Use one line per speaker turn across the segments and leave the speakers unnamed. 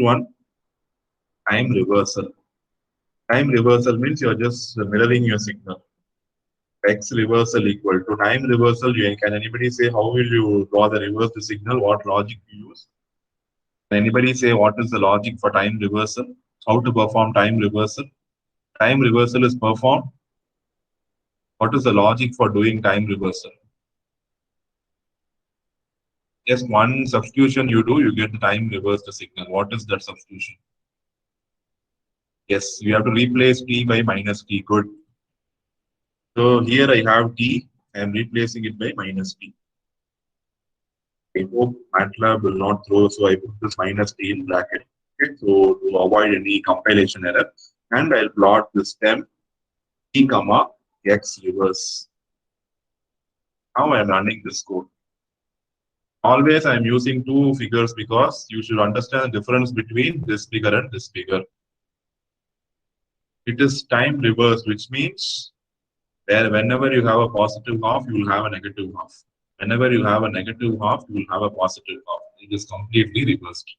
one, time reversal. Time reversal means you're just mirroring your signal. X reversal equal to time reversal. Can anybody say how will you draw the reverse the signal? What logic you use? Can anybody say what is the logic for time reversal? How to perform time reversal? Time reversal is performed. What is the logic for doing time reversal? Just one substitution you do, you get the time reverse the signal. What is that substitution? Yes, you have to replace t by minus t. Good. So here I have t. I am replacing it by minus t. I hope MATLAB will not throw, so I put this minus t in bracket. Okay, so to avoid any compilation error, and I'll plot this stem t comma x reverse. Now I am running this code. Always I am using two figures because you should understand the difference between this figure and this figure. It is time reversed, which means where whenever you have a positive half, you will have a negative half. Whenever you have a negative half, you will have a positive half. It is completely reversed.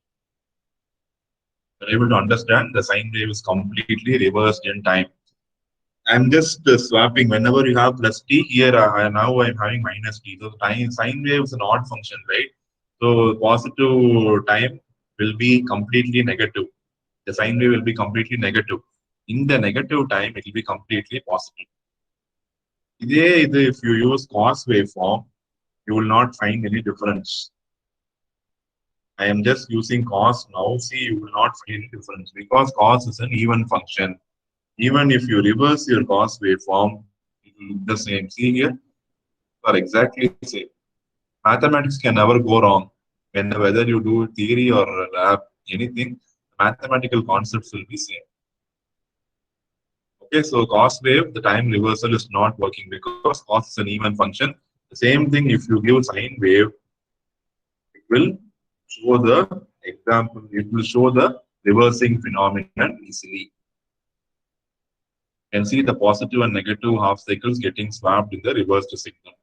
You're able to understand the sine wave is completely reversed in time. I'm just swapping. Whenever you have plus t, here now I'm having minus t. So sine wave is an odd function, right? So positive time will be completely negative. The sine wave will be completely negative. In the negative time, it will be completely positive. If you use cos waveform, you will not find any difference. I am just using cos now. See, you will not find any difference because cos is an even function. Even if you reverse your cos waveform, it will look the same. See here, are exactly the same. Mathematics can never go wrong. Whether you do theory or lab, anything, mathematical concepts will be same. Okay, so cos wave, the time reversal is not working because cos is an even function. The same thing if you give sine wave, it will show the example, it will show the reversing phenomenon easily. You can see the positive and negative half cycles getting swapped in the reversed signal.